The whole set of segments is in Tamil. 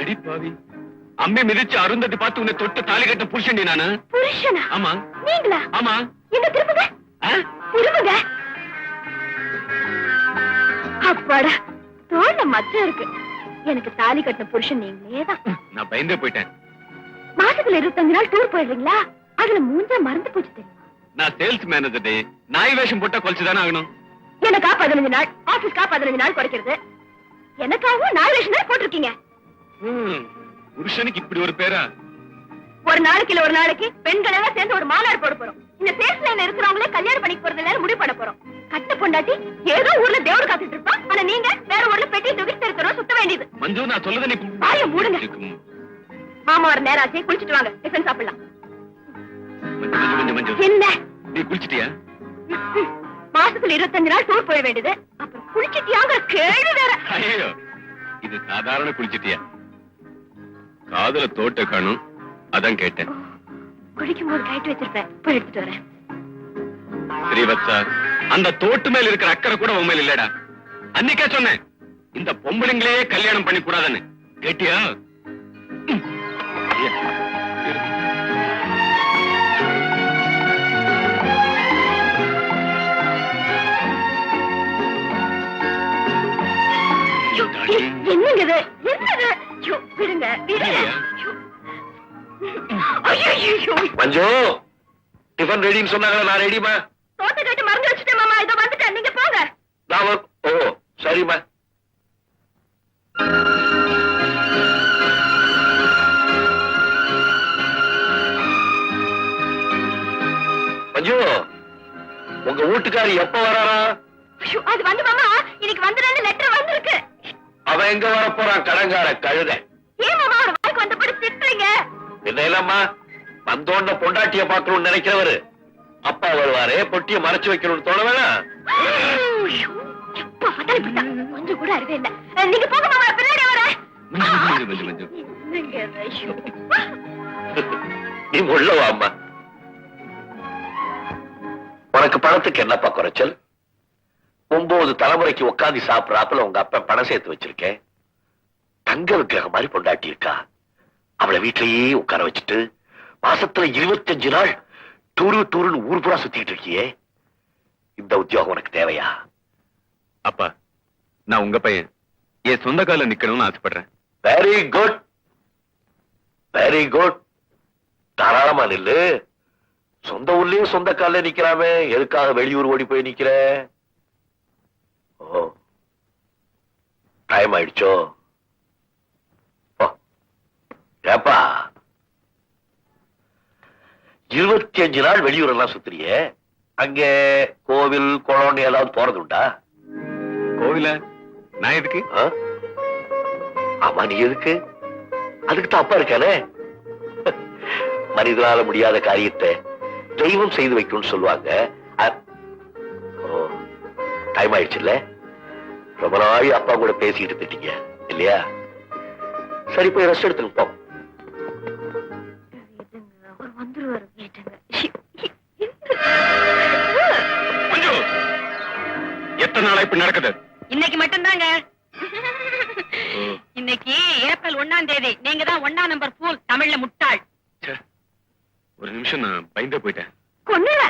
அடிப்பாவி, அம்மே மிதிச்சு அருந்ததி பார்த்து உன்னை தொட்டு தாலி கட்ட புருஷன் நானு. புருஷனா? ஆமா. நீங்களா? ஆமா. என்ன திரும்புங்க, திரும்புங்க. அப்பாடா, தோல்ல மச்சம் இருக்கு. எனக்கு தாலி கட்டின புருஷன் நீங்களேதான். நான் பயந்தே போயிட்டேன். மாசத்துல 25 நாள் டூர் போயிடுறீங்களா? அதுல மூஞ்சா மறந்து போச்சு தெரியுமா? நான் சேல்ஸ் மேனேஜர். நாய் வேஷம் போட்டா கொலைச்சுதானே ஆகணும். எனக்கா 15 நாள், ஆபீஸ்க்கா 15 நாள் குறைக்கிறது. எனக்காகவும் நாய் வேஷம் தான் போட்டிருக்கீங்க. புருஷனுக்கு இப்படி ஒரு பேரா? ஒரு நாளைக்கு இல்ல ஒரு நாளைக்கு பெண்கள் எல்லாம் சேர்ந்து ஒரு மாநாடு போட போறோம். இந்த சேல்ஸ் லைன்ல இருக்கிறவங்களே கல்யாணம் பண்ணிக்க போறது இல்ல முடிவு பண்ண போறோம். கட்ட பொண்டாட்டி ஏதோ ஊர்ல தேவடு காத்துட்டு இருப்பா. ஆனா நீங்க வேற ஊர்ல பெட்டி தூக்கி தெருத்தரோ சுத்த வேண்டியது. மஞ்சு, நான் சொல்லுத நீ வாயை மூடுங்க. மாமா வர நேரம் ஆச்சு, குளிச்சிட்டு வாங்க, டிஃபன் சாப்பிடலாம். என்ன நீ குளிச்சிட்டியா? மாசத்துல 25 நாள் டூர் போக வேண்டியது, அப்புறம் குளிச்சிட்டியாங்க கேள்வி வேற. ஐயோ, இது சாதாரண குளிச்சிட்டியா? காதல தோட்ட காணும், அதான் கேட்டேன். குளிக்கும் போது கைட்டு வச்சிருப்பேன், போய் எடுத்துட்டு வரேன். ஸ்ரீவத்சா, அந்த தோட்டு மேல இருக்கிற அக்கறை கூட உண்மையில் இல்லடா. அன்னைக்கே சொன்னேன், இந்த பொம்பளைங்களே கல்யாணம் பண்ணி கூடாதுன்னு. கேட்டியா? என்னங்க என்னது? விடுங்க விடுங்க. மஞ்சு, டிஃபன் ரெடின்னு சொன்னாங்களா? நான் ரெடிமா. தோட்ட கட்டி மறந்து வச்சுட்டேன் மாமா, இதோ வந்துட்டேன், நீங்க போங்க. ஓ சரிம்மா. மஞ்சு, உங்க வீட்டுக்காரி எப்ப வராரா? அது வந்து மாமா, இன்னைக்கு வந்து லெட்டர் வந்திருக்கு. அவன் எங்க வர போறான்? கடங்கார கழுத. ஏன் மாமா ஒரு வாய்க்கு வந்தபடி திட்டுறீங்க? என்ன இல்லம்மா, வந்தோண்ட பொண்டாட்டிய பாக்கணும்னு நினைக்கிறவரு அப்பா வருவாரு, பொட்டிய மறைச்சு வைக்கணும்னு தோண வேணாம். கொஞ்சம் கூட அறிவே இல்ல. நீங்க போக மாமா, பின்னாடி வரேன். நீ உள்ள வாம்மா. உனக்கு பணத்துக்கு என்னப்பா குறைச்சல்? 9 தலைமுறைக்கு உட்காந்து சாப்பிடறாப்புல உங்க அப்பா பணம் சேர்த்து வச்சிருக்கேன். தங்க விக்கிரக மாதிரி பொண்டாட்டி இருக்கா. அவளை வீட்டிலேயே உட்கார வச்சுட்டு மாசத்துல 25 நாள் டூருன்னு ஊர் பூரா சுத்திட்டு இருக்கியே. இந்த உத்தியோகம் உனக்கு தேவையா? அப்பா, நான் உங்க பையன், என் சொந்த கால நிக்கணும்னு ஆசைப்படுறேன். Very good, very good. தாராளமா நில்லு. சொந்த ஊர்லயே சொந்த கால நிக்கிறாமே, எதுக்காக வெளியூர் ஓடி போய் நிக்கிற? ஓ, டைம் ஆயிடுச்சோ? ஏப்பா, 25 நாள் வெளியூர் எல்லாம் சுத்துறியே, அங்க கோவில் குளம் ஏதாவது போறது உண்டா? கோவில நான் எதுக்கு? ஆமா, நீ எதுக்கு? அதுக்கு தான் அப்பா இருக்கானே. மனிதனால முடியாத காரியத்தை தெய்வம் செய்து வைக்கும்னு சொல்லுவாங்க. டைம் ஆயிடுச்சு இல்ல? ரொம்ப நாள் அப்பா கூட பேசிட்டு திட்டீங்க இல்லையா? சரி, போய் ரெஸ்ட் எடுத்துட்டு போ. எத்தனை நாளா இப்ப நடக்குது? இன்னைக்கு மட்டும்தாங்க. இன்னைக்கு ஏப்ரல் 1ஆம் தேதி. நீங்க தான் 1ஆம் நம்பர் பூல், தமிழ்ல முட்டாள். ஒரு நிமிஷம், நான் பயந்தே போயிட்டேன். கொன்னுல.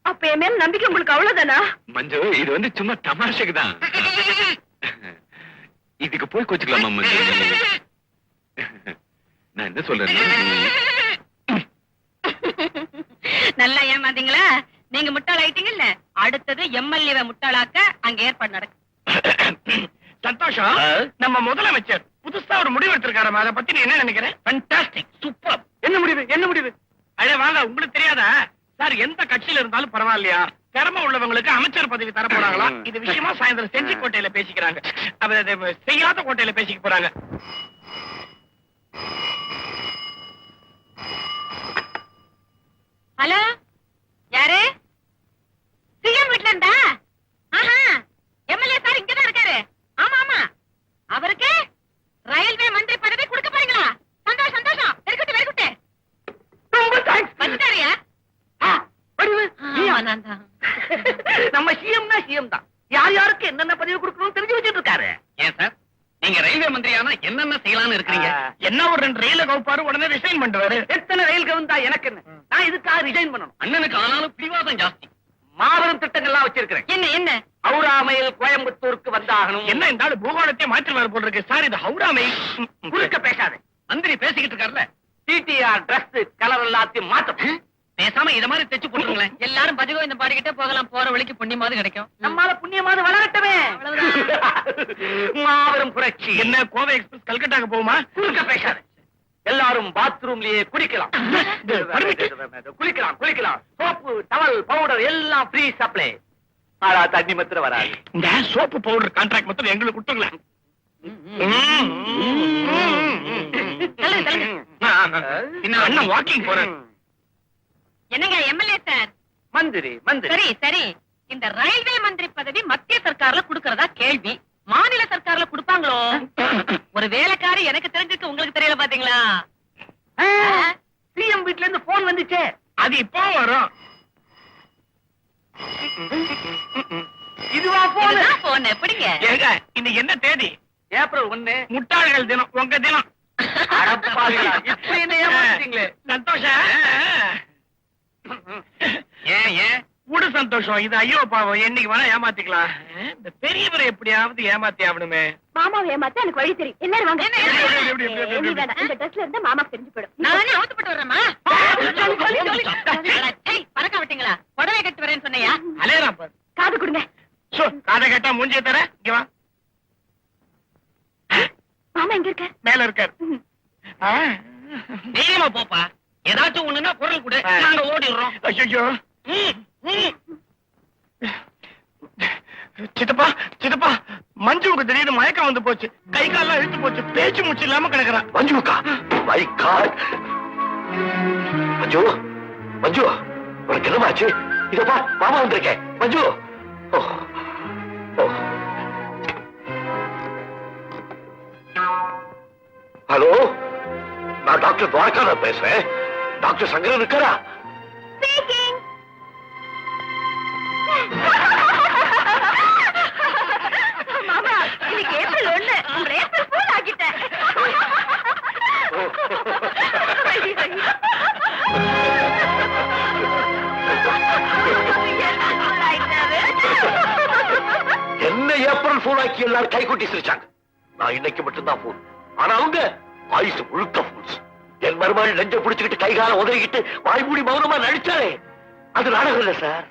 அப்ப என் மேல நம்பிக்கை உங்களுக்கு அவ்வளவுதானா? மஞ்சு, இது வந்து சும்மா தமாஷைக்கு தான். இதுக்கு போய் கோச்சுக்கலாமா மஞ்சு? நான் என்ன சொல்றேன், நல்லா ஏமாந்தீங்களா? நீங்க முட்டாள் ஆயிட்டீங்கல்ல, அடுத்தது எம்எல்ஏ முட்டாளாக்க அங்க ஏற்பாடு நடக்கும். சந்தோஷம். நம்ம முதலமைச்சர் புதுசா ஒரு முடிவு எடுத்திருக்காரு. அதை பத்தி நீ என்ன நினைக்கிறேன்? Fantastic, super. என்ன முடிவு? என்ன முடிவு? அடே வாங்க, உங்களுக்கு தெரியாதா சார்? எந்த கட்சியில இருந்தாலும் பரவாயில்லையா, திறமை உள்ளவங்களுக்கு அமைச்சர் பதவி தர போறாங்களா? இது விஷயமா சாயந்தரம் செஞ்சி கோட்டையில பேசிக்கிறாங்க. செய்யாத கோட்டையில பேசிக்க போறாங்க. ஹலோ, யாரு? சிஎம் வீட்ல இருந்தா? எம்எல்ஏ சார் இங்கதான் இருக்காரு. ஆமா ஆமா, அவருக்கு ரயில்வே மந்திரி பதவி கொடுக்க போறீங்களா? சந்தோஷம் சந்தோஷம், வெரிகுட் வெரிகுட். ரொம்ப தேங்க்ஸ். வந்துட்டாரியா? நம்ம சிஎம்னா சிஎம் தான். யார் யாருக்கு என்னென்ன பதவி கொடுக்கணும்னு தெரிஞ்சு வச்சிட்டு இருக்காரு. ஏன் சார் நீங்க ரயில்வே மந்திரியானா என்னென்ன செய்யலாம்னு இருக்கிறீங்க? என்ன ஒரு 2 ரயில கவுப்பாரு, உடனே ரிசைன் பண்ணுவாரு. எத்தனை ரயில் கவுந்தா எனக்கு என்ன? நான் இதுக்காக ரிசைன் பண்ணணும். அண்ணனுக்கு ஆனாலும் பிடிவாதம் ஜாஸ்தி. மாபெரும் திட்டங்கள்லாம் வச்சிருக்கிறேன். என்ன என்ன ஹவுராமையில் கோயம்புத்தூருக்கு வந்தாகணும். என்ன இந்த பூகோளத்தை மாற்றுவார் போல் இருக்கு. சார் இது ஹவுராமை. குறுக்க பேசாதே. மந்திரி பேசிக்கிட்டு இருக்காருல்ல, டிடிஆர் டிரஸ் கலர் எல்லாத்தையும் மாத்தணும். பேசாம இத மாதிரி தைச்சு போட்டுருங்களேன். எல்லாரும் பஜகோ இந்த பாடிக்கிட்டே போகலாம், போற வழிக்கு புண்ணியமாவது கிடைக்கும். நம்மால புண்ணியமாவது வளரட்டவே. மாபெரும் புரட்சி. என்ன கோவை எக்ஸ்பிரஸ் கல்கட்டாக்கு போகுமா? குறுக்க பேசாதே. எல்லாரும் பாத்ரூம்லயே குளிக்கலாம். குளிக்கலாம். சோப்பு, டவல், பவுடர் எல்லாம் ஃப்ரீ சப்ளை. ஆனா தண்ணி மாத்திரம் வராது. இந்த சோப்பு பவுடர் கான்ட்ராக்ட் மாத்திரம் எங்களுக்கு கொடுத்துங்களா? அண்ணன் வாக்கிங் போறேன். என்னங்க எம்எல்ஏ சார்? மந்திரி. சரி சரி, இந்த ரயில்வே மந்திரி பதவி மத்திய சர்க்கார்ல குடுக்கறதா கேள்வி. மாநில சர்க்கார்ல குடுப்பாங்களோ? ஒரு வேலைக்காரி எனக்கு தெரிஞ்சிருக்கு, உங்களுக்கு தெரியல பாத்தீங்களா? சிஎம் வீட்ல இருந்து போன் வந்துச்சே. அது இப்போ வரும். இதுவா போன்? போன் எப்படிங்க? ஏங்க இன்னைக்கு என்ன தேதி? ஏப்ரல் 1. முட்டாள்கள் தினம். உங்க தினம். இப்ப என்ன ஏமாத்தீங்களே. சந்தோஷம். ஏன் உடு சந்தோஷம். இது ஐயோ பாவம், என்னைக்கு வேணா ஏமாத்திக்கலாம். இந்த பெரியவரை எப்படியாவது ஏமாத்தி ஆகணுமே. மாமாவை ஏமாத்த எனக்கு வழி தெரியும். எல்லாரும் வாங்க. எப்படி? நீ வேணாம், இந்த ட்ரெஸ்ல இருந்து மாமாக்கு தெரிஞ்சு போயிடும். நானே அவுத்துப்பட்டு வரேம்மா. பறக்க விட்டீங்களா? புடவை கட்டி வரேன்னு சொன்னையா? அலையறான் பாரு. காது கொடுங்க. காதை கேட்டா மூஞ்சிய தர. இங்க வா. மாமா எங்க இருக்க? மேல இருக்காரு. தைரியமா போப்பா. ஏதாச்சும் ஒண்ணுன்னா குரல் கொடு, நாங்க ஓடிடுறோம். ஐயோ. சித்தப்பா மஞ்சுவுக்கு திடீர்னு மயக்கம் வந்து போச்சு. கை கால்லாம் இழுத்து போச்சு. பேச்சு மூச்சு இல்லாம கிடக்குறான். மஞ்சுக்கா? My God. மஞ்சு உனக்கு என்னமாச்சு? இதப்பா மாமா வந்திருக்கேன். மஞ்சு. ஹலோ, நான் டாக்டர் துவாரகா பேசுறேன். டாக்டர் சங்கரன் இருக்காரா? மாமா, இன்னைக்கு ஏப்ரல் 1. உங்களை ஏப்ரல் ஃபூல் ஆக்கிட்டேன். என்ன ஏப்ரல் ஃபூல் ஆக்கி எல்லாரும் கை கொட்டி சிரிச்சாங்க. நான் இன்னைக்கு மட்டும்தான் ஃபூல். ஆனா அவங்க ஆயுசு முழுக்க ஃபூல்ஸ். என் மருமகள் நெஞ்ச புடிச்சுக்கிட்டு கை கால உதறிக்கிட்டு வாய் மூடி மௌனமா நடிச்சாலே அது நாடகம் இல்ல சார்.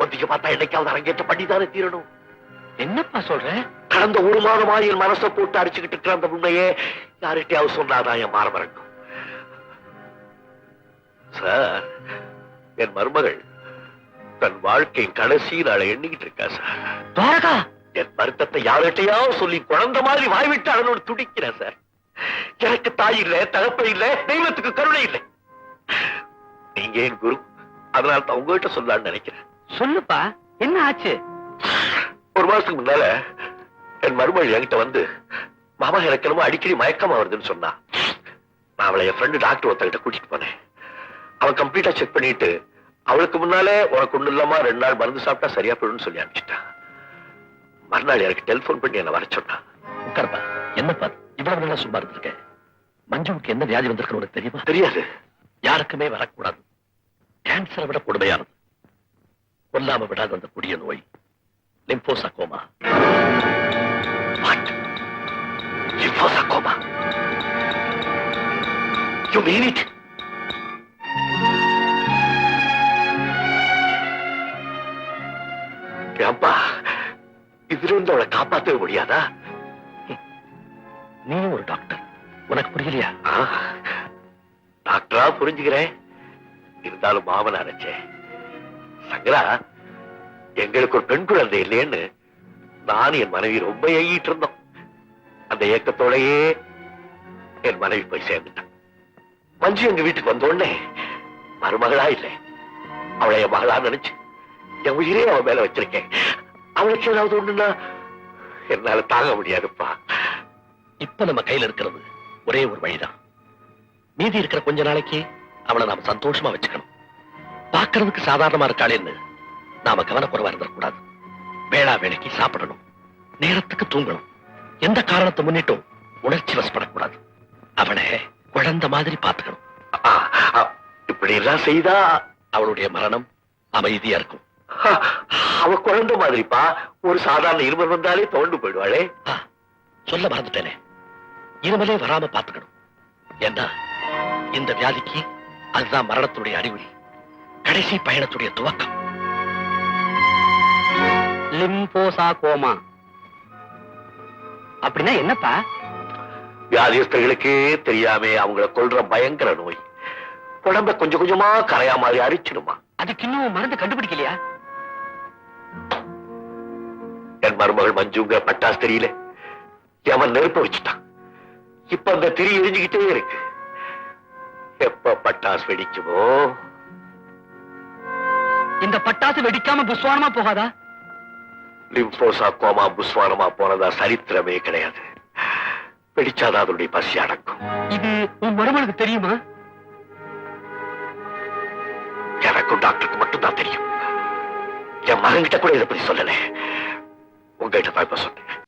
ஒத்திக்க பார்த்தா என்னைக்காவது அரங்கேற்ற பண்ணிதானே தீரணும். என்னப்பா சொல்ற? கடந்த 1 மாதமா என் மனசை போட்டு அடிச்சுக்கிட்டு இருக்கிற அந்த உண்மையே யார்கிட்டயாவது சொன்னாதான் என் மாற மறக்கும். சார், என் மருமகள் தன் வாழ்க்கையின் கடைசி நாளை எண்ணிக்கிட்டு இருக்கா சார். துவாரகா, என் வருத்தத்தை யார்கிட்டயாவது சொல்லி குழந்தை மாதிரி வாய்விட்டு அதனோடு துடிக்கிறேன் சார். எனக்கு தாய் இல்ல, தகப்ப இல்ல, தெய்வத்துக்கு கருணை இல்லை. நீங்க என் குரு, அதனால தான் உங்ககிட்ட சொல்லலாம்னு நினைக்கிறேன். சொல்லுப்பா, என்ன ஆச்சு? 1 மாசத்துக்கு முன்னால என் மருமகள் என்கிட்ட வந்து, மாமா எனக்கு என்னமோ அடிக்கடி மயக்கமா வருதுன்னு சொன்னா. நான் அவளை என் ஃப்ரெண்டு டாக்டர் ஒருத்தகிட்ட கூட்டிட்டு போனேன். அவன் கம்ப்ளீட்டா செக் பண்ணிட்டு அவளுக்கு முன்னாலே உனக்கு ஒண்ணு இல்லாம 2 நாள் மருந்து சாப்பிட்டா சரியா போயிடும்னு சொல்லி அனுப்பிச்சிட்டான். மறுநாள் எனக்கு டெலிபோன் பண்ணி என்ன வர சொன்னான். உட்கார்ப்பா. என்னப்பா இவ்வளவு நல்லா சும்மா இருந்திருக்கேன். மஞ்சுவுக்கு என்ன வியாதி வந்திருக்கு உனக்கு தெரியுமா? தெரியாது. யாருக்குமே வரக்கூடாது. கேன்சரை விட கொடுமையானது. கொல்லாம விடாத அந்த கொடிய நோய் லிம்போசார்கோமா. What? Lymphosarcoma? You mean it? அப்பா, இதுல இருந்து அவளை காப்பாற்றவே முடியாதா? நீயும் ஒரு டாக்டர், உனக்கு புரியலையா? டாக்டரா புரிஞ்சுக்கிறேன். இருந்தாலும் மாமன் நினைச்சேன். சங்கரா, எங்களுக்கு ஒரு பெண் குழந்தை இல்லையேன்னு நான் என் மனைவி ரொம்ப ஏங்கிட்டு இருந்தோம். அந்த ஏக்கத்தோடையே என் மனைவி போய் சேர்ந்துட்டான். மஞ்சு எங்க வீட்டுக்கு வந்த உடனே மருமகளா இல்லை, அவளை என் மகளா நினைச்சு என் உயிரே அவன் மேல வச்சிருக்கேன். அவளுக்கு ஏதாவது ஒண்ணுன்னா என்னால தாங்க முடியாதுப்பா. இப்ப நம்ம கையில இருக்கிறது ஒரே ஒரு வழிதான். மீதி இருக்கிற கொஞ்ச நாளைக்கு அவளை நாம சந்தோஷமா வச்சுக்கணும். பாக்குறதுக்கு சாதாரணமா இருக்காளேன்னு நாம கவனக்குறைவா இருந்துடக்கூடாது. வேளா வேலைக்கு சாப்பிடணும், நேரத்துக்கு தூங்கணும், எந்த காரணத்தை முன்னிட்டும் உணர்ச்சி வசப்படக்கூடாது. அவளை குழந்தை மாதிரி பாத்துக்கணும். இப்படி எல்லாம் செய்தா அவளுடைய மரணம் அமைதியா இருக்கும். அவ குழந்தை மாதிரிப்பா. ஒரு சாதாரண இருமல் வந்தாலே தோண்டு போயிடுவாளே. சொல்ல மறந்துட்டேனே, இருமலே வராம பாத்துக்கணும். ஏன்னா இந்த வியாதிக்கு அதுதான் மரணத்துடைய அறிகுறி, கடைசி பயணத்துடைய துவக்கம். லிம்போசா கோமா அப்படின்னா என்னப்பா? வியாதியஸ்தர்களுக்கே தெரியாம அவங்கள கொல்ற பயங்கர நோய். உடம்ப கொஞ்சம் கொஞ்சமா கரையா மாதிரி அரிச்சிடுமா. அதுக்கு இன்னும் மருந்து கண்டுபிடிக்கலையா? என் மருமகள் மஞ்சுங்க பட்டாசு தெரியல, அவன் நெருப்ப வச்சுட்டான். இப்ப அந்த திரி எரிஞ்சுக்கிட்டே இருக்கு. எப்ப பட்டாசு வெடிக்குமோ? இந்த பட்டாசு வெடிக்காம புஸ்வானமா போகாதா? லிம்போசா கோமா புஸ்வானமா போனதா சரித்திரமே கிடையாது. வெடிச்சாதான் அதனுடைய பசி அடக்கும். இது உன் மருமனுக்கு தெரியுமா? எனக்கும் டாக்டருக்கு மட்டும் தான் தெரியும். என் மகன்கிட்ட கூட இதை பத்தி சொல்லல. உங்ககிட்ட தான் இப்ப சொன்னேன்.